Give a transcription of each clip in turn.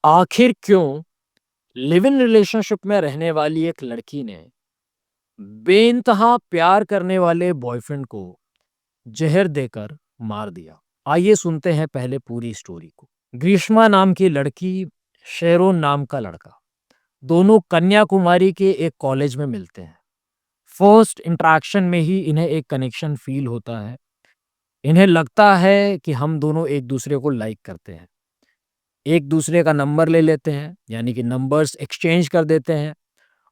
आखिर क्यों live in relationship में रहने वाली एक लड़की ने बेइंतहा प्यार करने वाले बॉयफ्रेंड को जहर देकर मार दिया? आइए सुनते हैं पहले पूरी स्टोरी को। ग्रीष्मा नाम की लड़की, शेरोन नाम का लड़का, दोनों कन्याकुमारी के एक कॉलेज में मिलते हैं। फर्स्ट इंटरेक्शन में ही इन्हें एक कनेक्शन फील होता है। इन्हें लगता है कि हम दोनों एक दूसरे को लाइक करते हैं। एक दूसरे का नंबर ले लेते हैं, यानी कि नंबर्स एक्सचेंज कर देते हैं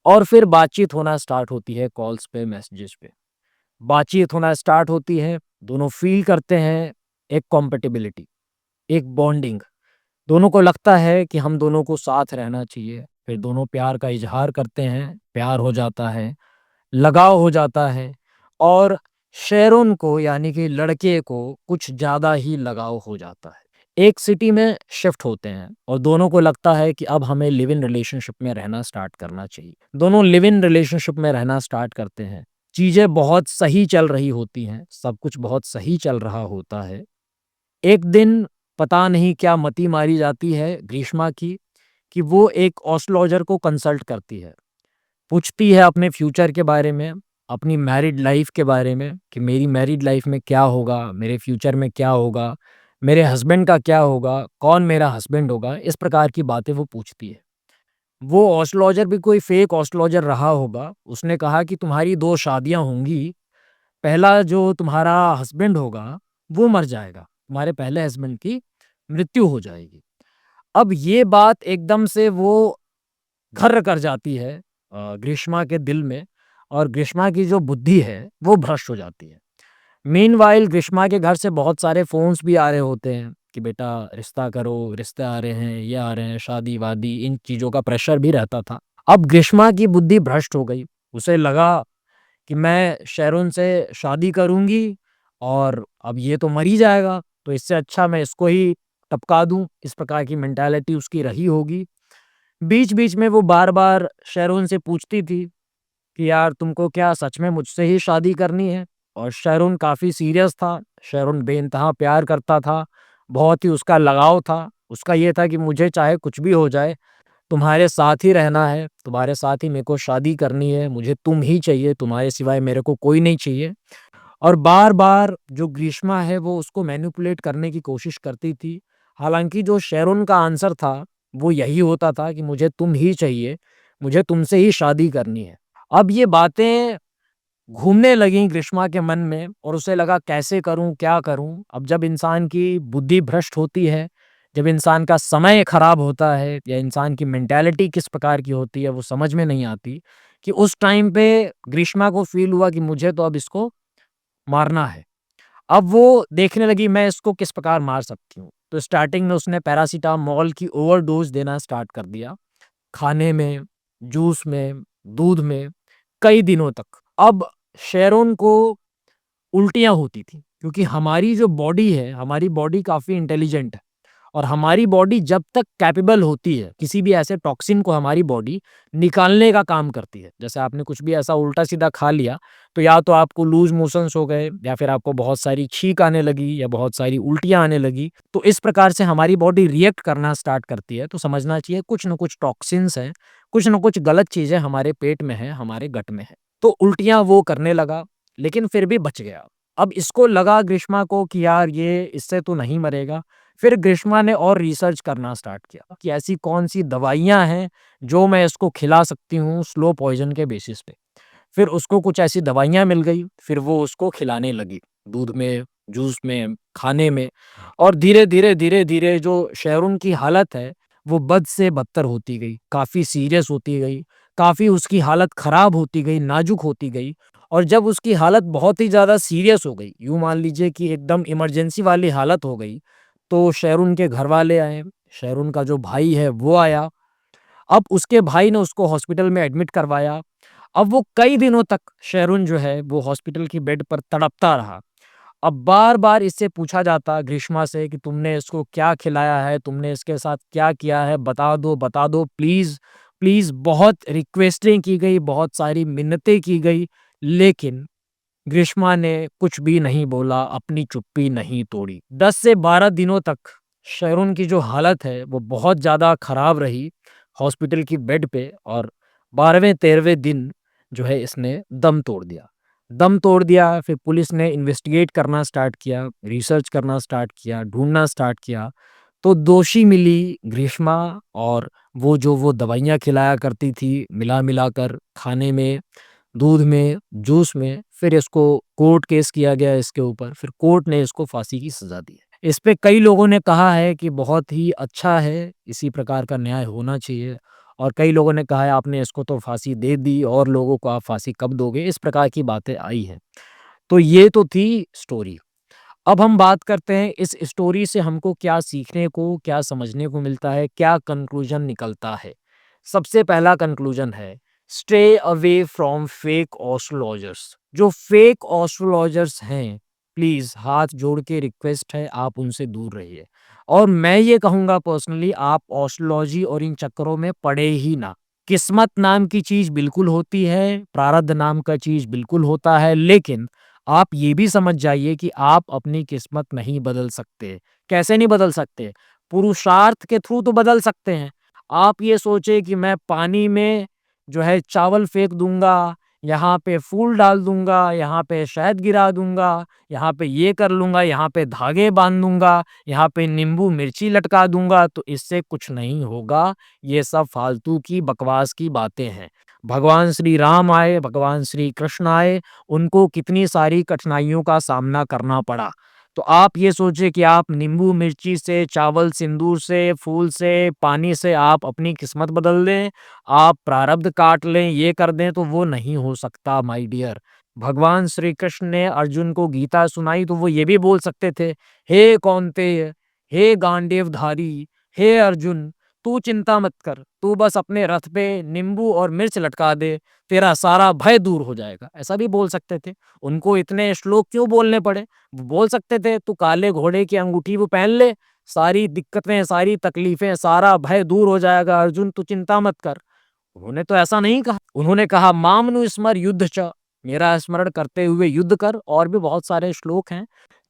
और फिर बातचीत होना स्टार्ट होती है कॉल्स पे, मैसेजेस पे। बातचीत होना स्टार्ट होती है, दोनों फ़ील करते हैं एक कॉम्पैटिबिलिटी, एक बॉन्डिंग। दोनों को लगता है कि हम दोनों को साथ रहना चाहिए। फिर दोनों प्यार का इज़हार करते हैं, प्यार हो जाता है, लगाव हो जाता है और शेरोन को यानी कि लड़के को कुछ ज़्यादा ही लगाव हो जाता है। एक सिटी में शिफ्ट होते हैं और दोनों को लगता है कि अब हमें लिव इन रिलेशनशिप में रहना स्टार्ट करना चाहिए। दोनों लिव इन रिलेशनशिप में रहना स्टार्ट करते हैं। चीज़ें बहुत सही चल रही होती हैं, सब कुछ बहुत सही चल रहा होता है। एक दिन पता नहीं क्या मति मारी जाती है ग्रीष्मा की कि वो एक एस्ट्रोलॉजर को कंसल्ट करती है। पूछती है अपने फ्यूचर के बारे में, अपनी मैरिड लाइफ़ के बारे में कि मेरी मैरिड लाइफ़ में क्या होगा, मेरे फ्यूचर में क्या होगा, मेरे हस्बैंड का क्या होगा, कौन मेरा हस्बैंड होगा, इस प्रकार की बातें वो पूछती है। वो एस्ट्रोलॉजर भी कोई फेक एस्ट्रोलॉजर रहा होगा, उसने कहा कि तुम्हारी 2 शादियाँ होंगी, पहला जो तुम्हारा हस्बैंड होगा, वो मर जाएगा, तुम्हारे पहले हस्बैंड की मृत्यु हो जाएगी। अब ये बात एकदम से वो घर कर जाती है ग्रीष्मा के दिल में और ग्रीष्मा की जो बुद्धि है, वो भ्रष्ट हो जाती है। मीनवाइल ग्रीष्मा के घर से बहुत सारे फ़ोन्स भी आ रहे होते हैं कि बेटा रिश्ता करो, रिश्ते आ रहे हैं, ये आ रहे हैं, शादी-वादी, इन चीज़ों का प्रेशर भी रहता था। अब ग्रीष्मा की बुद्धि भ्रष्ट हो गई। उसे लगा कि मैं शेरोन से शादी करूँगी और अब ये तो मर ही जाएगा, तो इससे अच्छा मैं इसको ही टपका दूँ, इस प्रकार की मेंटालिटी उसकी रही होगी। बीच-बीच में वो बार-बार शेरोन से पूछती थी कि यार तुमको क्या सच में मुझसे ही शादी करनी है? और शेरोन काफ़ी सीरियस था, शेरोन बेइंतहा प्यार करता था, बहुत ही उसका लगाव था। उसका ये था कि मुझे चाहे कुछ भी हो जाए, तुम्हारे साथ ही रहना है, तुम्हारे साथ ही मेरे को शादी करनी है, मुझे तुम ही चाहिए, तुम्हारे सिवाय मेरे को कोई नहीं चाहिए। और बार-बार जो ग्रीष्मा है वो उसको मैनिपुलेट करने की कोशिश करती थी। हालाँकि जो शेरोन का आंसर था, वो यही होता था कि मुझे तुम ही चाहिए, मुझे तुमसे ही शादी करनी है। अब ये बातें घूमने लगीं ग्रीष्मा के मन में और उसे लगा कैसे करूँ, क्या करूँ? अब जब इंसान की बुद्धि भ्रष्ट होती है, जब इंसान का समय खराब होता है या इंसान की मेंटालिटी किस प्रकार की होती है वो समझ में नहीं आती, कि उस टाइम पे ग्रीष्मा को फ़ील हुआ कि मुझे तो अब इसको मारना है। अब वो देखने लगी मैं इसको किस प्रकार मार सकती हूँ। तो स्टार्टिंग में उसने पैरासिटामोल की ओवरडोज़ देना स्टार्ट कर दिया। खाने में, जूस में, दूध में, कई दिनों तक। अब शेरोन को उल्टियाँ होती थी क्योंकि हमारी जो बॉडी है, हमारी बॉडी काफ़ी इंटेलिजेंट है और हमारी बॉडी जब तक कैपेबल होती है, किसी भी ऐसे टॉक्सिन को हमारी बॉडी निकालने का काम करती है। जैसे आपने कुछ भी ऐसा उल्टा-सीधा खा लिया, तो या तो आपको लूज़ मोशंस हो गए या फिर आपको बहुत सारी छींक आने लगी या बहुत सारी उल्टियाँ आने लगी। तो इस प्रकार से हमारी बॉडी रिएक्ट करना स्टार्ट करती है, तो समझना चाहिए कुछ न कुछ टॉक्सिन्स हैं, कुछ न कुछ गलत चीज़ें हमारे पेट में हैं, हमारे गट में हैं। तो उल्टियाँ वो करने लगा, लेकिन फिर भी बच गया। अब इसको लगा ग्रीष्मा को कि यार ये इससे तो नहीं मरेगा। फिर ग्रीष्मा ने और रिसर्च करना स्टार्ट किया कि ऐसी कौन-सी दवाइयाँ हैं, जो मैं इसको खिला सकती हूँ स्लो पॉइज़न के बेसिस पे। फिर उसको कुछ ऐसी दवाइयाँ मिल गई, फिर वो उसको खिलाने लगी, दूध में, जूस में, खाने में और धीरे-धीरे, धीरे-धीरे जो शेरोन की हालत है, वो बद से बदतर होती गई, काफ़ी सीरियस होती गई, काफ़ी उसकी हालत खराब होती गई, नाज़ुक होती गई और जब उसकी हालत बहुत ही ज़्यादा सीरियस हो गई, यूँ मान लीजिए कि एकदम इमरजेंसी वाली हालत हो गई, तो शेरून के घरवाले आए, शेरून का जो भाई है वो आया। अब उसके भाई ने उसको हॉस्पिटल में एडमिट करवाया। अब वो कई दिनों तक शेरून जो है वो हॉस्पिटल की बेड पर तड़पता रहा। अब बार-बार इससे पूछा जाता ग्रीष्मा से कि तुमने इसको क्या खिलाया है? तुमने इसके साथ क्या किया है? बता दो प्लीज़, प्लीज़ बहुत रिक्वेस्टें की गई, बहुत सारी मिन्नतें की गई, लेकिन ग्रीष्मा ने कुछ भी नहीं बोला, अपनी चुप्पी नहीं तोड़ी। 10 से 12 दिनों तक शेरोन की जो हालत है वो बहुत ज़्यादा ख़राब रही हॉस्पिटल की बेड पे, और 12वें-13वें दिन जो है इसने दम तोड़ दिया। दम तोड़ दिया, फिर पुलिस ने इन्वेस्टिगेट करना स्टार्ट किया, रिसर्च करना स्टार्ट किया, ढूँढना स्टार्ट किया। तो दोषी मिली ग्रीष्मा, और वो दवाइयाँ खिलाया करती थी मिला-मिला कर खाने में, दूध में, जूस में। फिर इसको कोर्ट केस किया गया इसके ऊपर, फिर कोर्ट ने इसको फांसी की सज़ा दी है। इस पे कई लोगों ने कहा है कि बहुत ही अच्छा है, इसी प्रकार का न्याय होना चाहिए, और कई लोगों ने कहा है आपने इसको तो फांसी दे दी और लोगों को आप फांसी कब दोगे? इस प्रकार की बातें आई हैं। तो ये तो थी स्टोरी। अब हम बात करते हैं इस स्टोरी से हमको क्या सीखने को, क्या समझने को मिलता है, क्या कंक्लूजन निकलता है। सबसे पहला कंक्लूजन है, stay away from fake astrologers. जो फेक एस्ट्रोलॉजर्स हैं, प्लीज हाथ जोड़ के रिक्वेस्ट है, आप उनसे दूर रहिए। और मैं ये कहूंगा पर्सनली, आप एस्ट्रोलॉजी और इन चक्करों में पड़े ही ना। किस्मत नाम की चीज बिल्कुल होती है, प्रारब्ध नाम का चीज बिल्कुल होता है, लेकिन आप ये भी समझ जाइए कि आप अपनी किस्मत नहीं बदल सकते। कैसे नहीं बदल सकते? पुरुषार्थ के थ्रू तो बदल सकते हैं। आप ये सोचे कि मैं पानी में जो है चावल फेंक दूँगा, यहाँ पे फूल डाल दूँगा, यहाँ पे शहद गिरा दूँगा, यहाँ पे ये कर लूँगा, यहाँ पे धागे बाँध दूँगा, यहाँ पे नींबू मिर्ची लटका दूँगा, तो इससे कुछ नहीं होगा। ये सब फालतू की बकवास की बातें हैं। भगवान श्री राम आए, भगवान श्री कृष्ण आए, उनको कितनी सारी कठिनाइयों का सामना करना पड़ा। तो आप ये सोचिए कि आप नींबू मिर्ची से, चावल सिंदूर से, फूल से, पानी से आप अपनी किस्मत बदल दें, आप प्रारब्ध काट लें, ये कर दें, तो वो नहीं हो सकता माय डियर। भगवान श्री कृष्ण ने अर्जुन को गीता सुनाई तो वो ये भी बोल सकते थे, हे कौन्तेय, हे गांडीवधारी, हे अर्जुन, तू चिंता मत कर, तू बस अपने रथ पे नींबू और मिर्च लटका दे, तेरा सारा भय दूर हो जाएगा। ऐसा भी बोल सकते थे। उनको इतने श्लोक क्यों बोलने पड़े? वो बोल सकते थे, तू काले घोड़े की अंगूठी वो पहन ले, सारी दिक्कतें, सारी तकलीफें, सारा भय दूर हो जाएगा अर्जुन, तू चिंता मत कर। उन्होंने तो ऐसा नहीं कहा। उन्होंने कहा, मामनु स्मर युद्ध च, मेरा स्मरण करते हुए युद्ध कर, और भी बहुत सारे श्लोक हैं।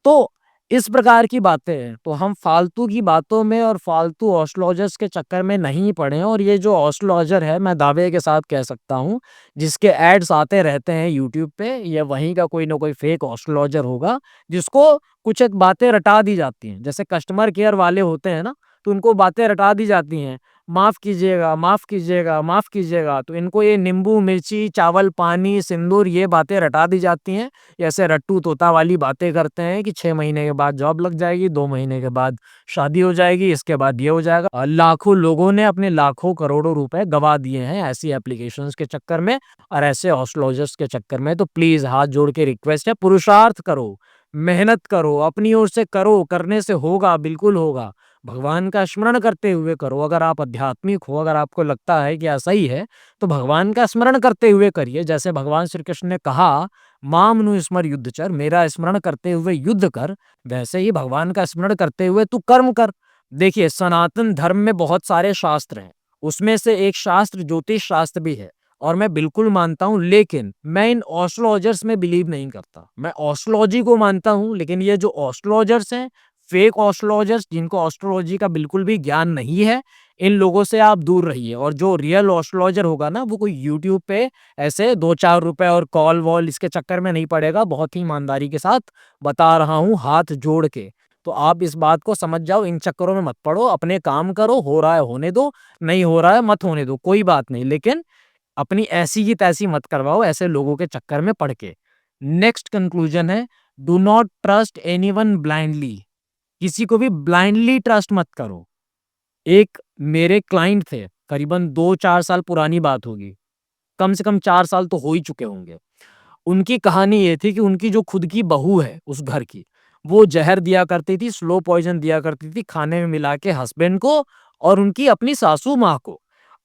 तो इस प्रकार की बातें हैं। तो हम फालतू की बातों में और फालतू एस्ट्रोलॉजर्स के चक्कर में नहीं पड़े। और ये जो एस्ट्रोलॉजर है, मैं दावे के साथ कह सकता हूँ, जिसके एड्स आते रहते हैं यूट्यूब पे, ये वहीं का कोई ना कोई फेक एस्ट्रोलॉजर होगा, जिसको कुछ एक बातें रटा दी जाती हैं। जैसे कस्टमर केयर वाले होते हैं ना, तो उनको बातें रटा दी जाती हैं, माफ़ कीजिएगा, माफ़ कीजिएगा, माफ़ कीजिएगा। तो इनको ये नींबू, मिर्ची, चावल, पानी, सिंदूर, ये बातें रटा दी जाती हैं। ऐसे रट्टू तोता वाली बातें करते हैं कि 6 महीने के बाद जॉब लग जाएगी, 2 महीने के बाद शादी हो जाएगी, इसके बाद ये हो जाएगा। लाखों लोगों ने अपने लाखों करोड़ों रुपए गँवा दिए हैं ऐसी एप्लीकेशंस के चक्कर में और ऐसे एस्ट्रोलॉजर्स के चक्कर में। तो प्लीज़ हाथ जोड़ के रिक्वेस्ट है, पुरुषार्थ करो, मेहनत करो, अपनी ओर से करो, करने से होगा, बिल्कुल होगा। भगवान का स्मरण करते हुए करो। अगर आप आध्यात्मिक हो, अगर आपको लगता है कि ऐसा ही है, तो भगवान का स्मरण करते हुए करिए। जैसे भगवान श्री कृष्ण ने कहा, मामनु स्मर युद्ध चर, मेरा स्मरण करते हुए युद्ध कर, वैसे ही भगवान का स्मरण करते हुए तू कर्म कर। देखिए, सनातन धर्म में बहुत सारे शास्त्र हैं, उसमें से एक शास्त्र ज्योतिष शास्त्र भी है, और मैं बिल्कुल मानता हूँ, लेकिन मैं इन एस्ट्रोलॉजर्स में बिलीव नहीं करता। मैं एस्ट्रोलॉजी को मानता हूँ, लेकिन ये जो एस्ट्रोलॉजर्स हैं, फेक एस्ट्रोलॉजर्स, जिनको एस्ट्रोलॉजी का बिल्कुल भी ज्ञान नहीं है, इन लोगों से आप दूर रहिए। और जो रियल एस्ट्रोलॉजर होगा ना, वो कोई यूट्यूब पे ऐसे 2-4 रुपए और कॉल वॉल इसके चक्कर में नहीं पड़ेगा। बहुत ही ईमानदारी के साथ बता रहा हूँ, हाथ जोड़ के। तो आप इस बात को समझ जाओ, इन चक्करों में मत पड़ो, अपने काम करो, हो रहा है होने दो, नहीं हो रहा है मत होने दो, कोई बात नहीं। लेकिन अपनी ऐसी की तैसी मत करवाओ ऐसे लोगों के चक्कर में पड़ के। नेक्स्ट कंक्लूजन है, do not trust anyone blindly. किसी को भी ब्लाइंडली ट्रस्ट मत करो। एक मेरे क्लाइंट थे, करीबन 2-4 साल पुरानी बात होगी, कम से कम 4 साल तो हो ही चुके होंगे। उनकी कहानी ये थी कि उनकी जो खुद की बहू है उस घर की, वो ज़हर दिया करती थी, स्लो पॉइज़न दिया करती थी खाने में मिला के हस्बैंड को और उनकी अपनी सासू माँ को।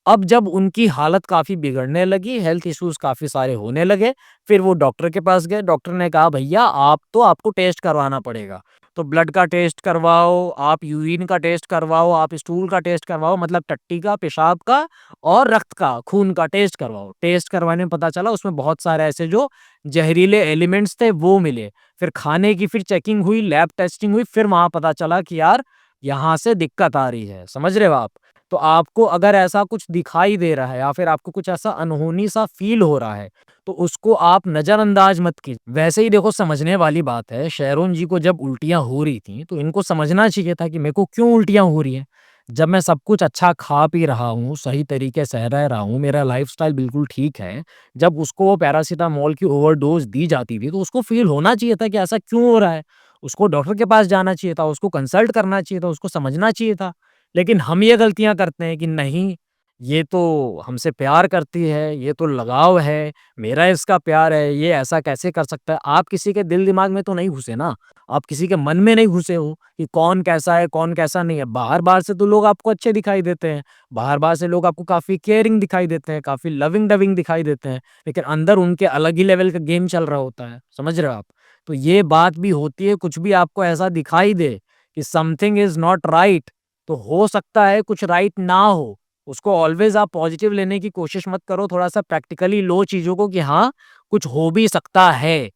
अब जब उनकी हालत काफ़ी बिगड़ने लगी, हेल्थ इश्यूज़ काफ़ी सारे होने लगे, फिर वो डॉक्टर के पास गए। डॉक्टर ने कहा, भैया आप तो आपको टेस्ट करवाना पड़ेगा। तो ब्लड का टेस्ट करवाओ, आप यूरिन का टेस्ट करवाओ, आप स्टूल का टेस्ट करवाओ, मतलब टट्टी का, पेशाब का और रक्त का, खून का टेस्ट करवाओ। टेस्ट करवाने में पता चला उसमें बहुत सारे ऐसे जो ज़हरीले एलिमेंट्स थे वो मिले। फिर खाने की फिर चेकिंग हुई, लैब टेस्टिंग हुई, फिर वहाँ पता चला कि यार यहाँ से दिक्कत आ रही है, समझ रहे हो आप? तो आपको अगर ऐसा कुछ दिखाई दे रहा है या फिर आपको कुछ ऐसा अनहोनी सा फ़ील हो रहा है, तो उसको आप नज़रअंदाज मत कीजिए। वैसे ही देखो समझने वाली बात है, शेरोन जी को जब उल्टियाँ हो रही थीं, तो इनको समझना चाहिए था कि मेरे को क्यों उल्टियाँ हो रही हैं। जब मैं सब कुछ अच्छा खा पी रहा हूँ, सही तरीके से रह रहा हूँ, मेरा लाइफ़स्टाइल बिल्कुल ठीक है, जब उसको वो पैरासिटामोल की ओवरडोज़ दी जाती थी, तो उसको फ़ील होना चाहिए था कि ऐसा क्यों हो रहा है। उसको डॉक्टर के पास जाना चाहिए था, उसको कंसल्ट करना चाहिए था, उसको समझना चाहिए था। लेकिन हम ये गलतियाँ करते हैं कि नहीं, ये तो हमसे प्यार करती है, ये तो लगाव है, मेरा इसका प्यार है, ये ऐसा कैसे कर सकता है? आप किसी के दिल-दिमाग में तो नहीं घुसे ना, आप किसी के मन में नहीं घुसे हो कि कौन कैसा है, कौन कैसा नहीं है। बाहर-बाहर से तो लोग आपको अच्छे दिखाई देते हैं, बाहर-बाहर से लोग आपको काफ़ी केयरिंग दिखाई देते हैं, काफ़ी लविंग-डविंग दिखाई देते हैं, लेकिन अंदर उनके अलग ही लेवल का गेम चल रहा होता है, समझ रहे हो आप? तो ये बात भी होती है, कुछ भी आपको ऐसा दिखाई दे कि समथिंग इज़ नॉट राइट, तो हो सकता है कुछ राइट ना हो। उसको ऑलवेज़ आप पॉज़िटिव लेने की कोशिश मत करो, थोड़ा-सा प्रैक्टिकली लो चीज़ों को कि हाँ, कुछ हो भी सकता है।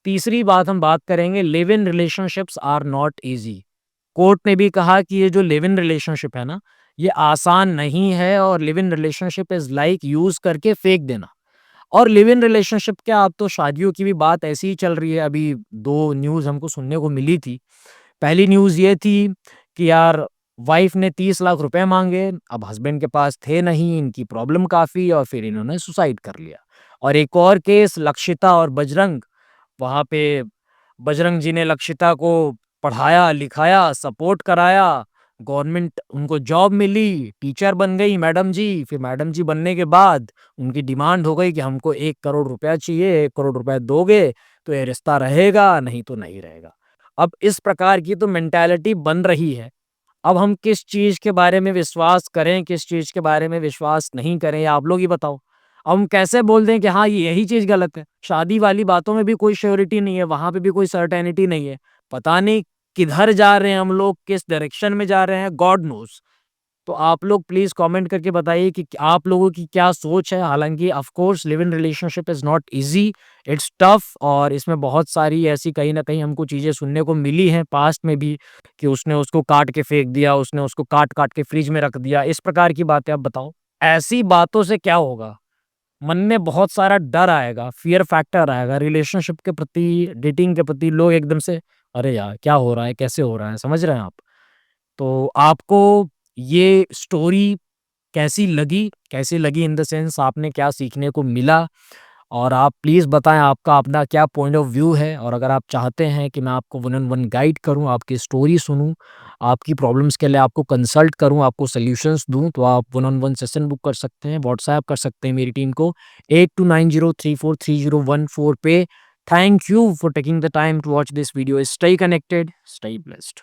तीसरी बात हम बात करेंगे, live in relationships are not easy. Court ने भी कहा कि ये जो लिव इन रिलेशनशिप है ना, ये आसान नहीं है और live in relationship is like use करके फेंक देना। और लिव इन रिलेशनशिप क्या, अब तो शादियों की भी बात ऐसी ही चल रही है। अभी 2 न्यूज़ हमको सुनने को मिली थी। पहली न्यूज़ ये थी कि यार वाइफ़ ने 30 लाख रुपए माँगे, अब हस्बैंड के पास थे नहीं, इनकी प्रॉब्लम काफ़ी और फिर इन्होंने सुसाइड कर लिया। और एक और केस लक्षिता और बजरंग, वहाँ पे बजरंग जी ने लक्षिता को पढ़ाया, लिखाया, सपोर्ट कराया, गवर्नमेंट उनको जॉब मिली, टीचर बन गई मैडम जी। फिर मैडम जी बनने के बाद उनकी डिमांड हो गई कि हमको 1 करोड़ रुपया चाहिए, 1 करोड़ रुपया दोगे तो ये रिश्ता रहेगा, नहीं तो नहीं रहेगा। अब इस प्रकार की तो मेंटालिटी बन रही है। अब हम किस चीज़ के बारे में विश्वास करें, किस चीज़ के बारे में विश्वास नहीं करें, ये आप लोग ही बताओ। अब हम कैसे बोल दें कि हाँ, ये यही चीज़ गलत है? शादी वाली बातों में भी कोई श्योरिटी नहीं है, वहाँ पे भी कोई सर्टेनिटी नहीं है। पता नहीं किधर जा रहे हैं हम लोग, किस डायरेक्शन में जा रहे हैं, गॉड नोज़। तो आप लोग प्लीज़ कमेंट करके बताइए कि आप लोगों की क्या सोच है? हालाँकि of course live in relationship is not easy, it's tough और इसमें बहुत सारी ऐसी कहीं न कहीं हमको चीज़ें सुनने को मिली हैं पास्ट में भी कि उसने उसको काट के फेंक दिया, उसने उसको काट-काट के फ्रिज में रख दिया, इस प्रकार की बातें आप बताओ। ऐसी बातों से क्या होगा? मन में बहुत सारा डर आएगा, फ़ियर फैक्टर आएगा, रिलेशनशिप के प्रति, डेटिंग के प्रति लोग एकदम से, "अरे यार! क्या हो रहा है? कैसे हो रहा है?" समझ रहे हैं आप? तो आपको ये स्टोरी कैसी लगी? कैसी लगी इन द सेंस आपने क्या सीखने को मिला? और आप प्लीज़ बताएँ आपका अपना क्या पॉइंट ऑफ व्यू है? और अगर आप चाहते हैं कि मैं आपको वन ऑन वन गाइड करूँ, आपकी स्टोरी सुनूँ, आपकी प्रॉब्लम्स के लिए आपको कंसल्ट करूँ, आपको सॉल्यूशंस दूँ, तो आप one on one session book कर सकते हैं, व्हाट्सऐप कर सकते हैं मेरी टीम को 8290343014 पे। Thank you for taking the time to watch this video. Stay connected, stay blessed.